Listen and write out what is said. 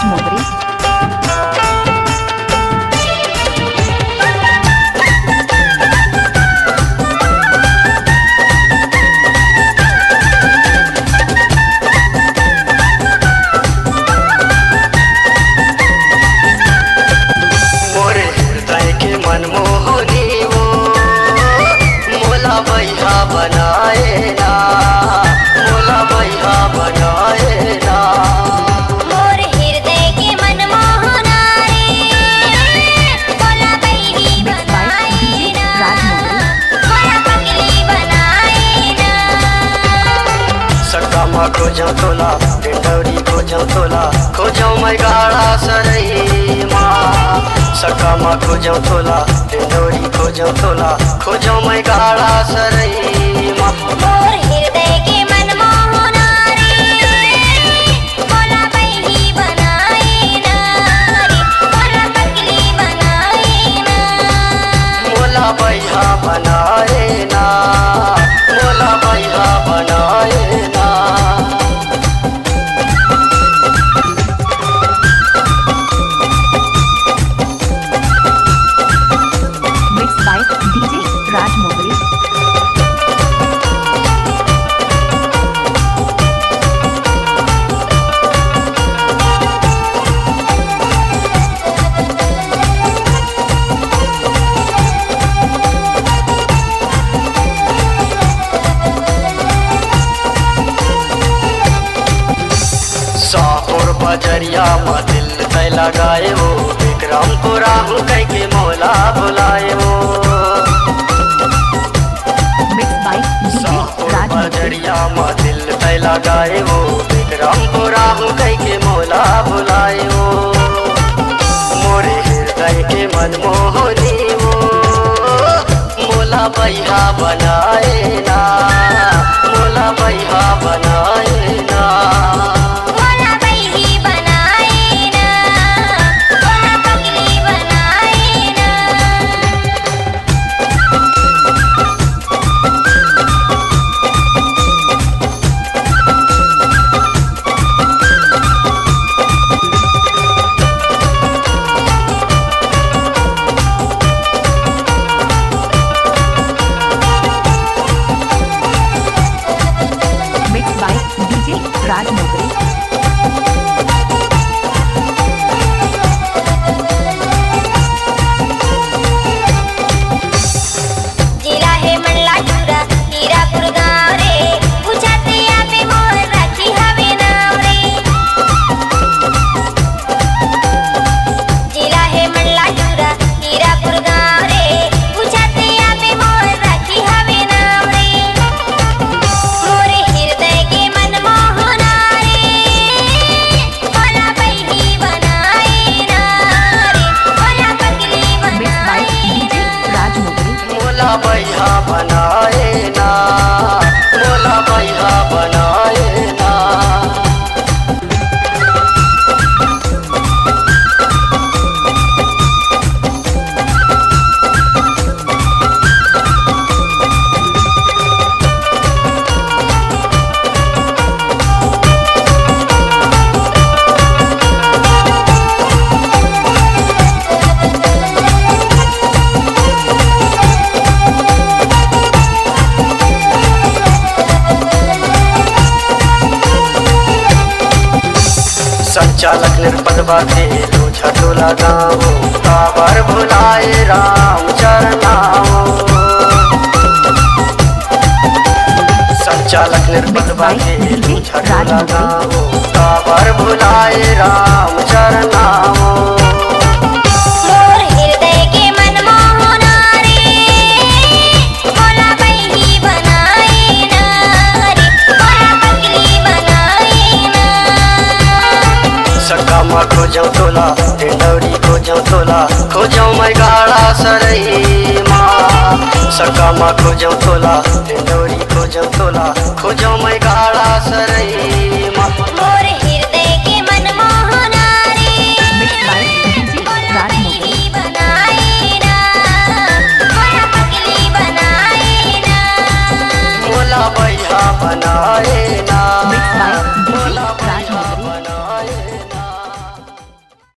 राज मोगरे। खोजो तोला डिंडौरी खोजो तोला खोजो मैं गाड़ा सरई माँ सकामा खोजो तोला डिंडौरी खोजो तोला खोजो मैं गाड़ा सरई माँ मोर हृदय के मनमोहन मोला बैही बनाए ना मोला पगली बनाए ना मोला बैहा बनाए ना मोला बैहा बनाए ना। डीजे राज मोगरे। शाहपुर बजरिया में दिल तय लगाए वो विक्रमपुरा हूँ कह के मौला बुलाए वो बजरिया में दिल तय लगाए वो विक्रमपुरा हूँ कह के मौला बुलाए वो मोरे हृदय के मनमोहनी वो मोला बैहा बनाए ना मोला बैहा बनाए ना। मोला बैही बनाए ना मोला पगली बनाए ना। डीजे राज मोगरे। जिला है मंडला चूरा हीरापुर गाँव रे पूछाते आपे मोर राखी हवे नाव रे। जिला है मंडला चूरा हीरापुर गाँव रे पूछाते आपे मोर राखी हवे नाव रे। मोरे हृदय के मनमोहन मोला बैही बनाए ना रे मोला पगली बनाए डीजे राज मोगरे। मोला बैहा बनाए ना मोला बैहा बनाए ना। संचालक निर्पदवा खेलो झटोला गाँव काबर भुलाए राम चरनाओ संचालक निर्पदवा खेलो झटोला गाँव काबर भुलाए राम चरनाओ। मोर हृदय के मनमोहन मोला बैही बनाए ना रे मोला पगली बनाए ना। सकामा खोजो तोला डिंडौरी खोजो तोला खोजो मैं गाड़ा सरई माँ सकामा खोजो तोला डिंडौरी खोजो तोला खोजो मैं गाड़ा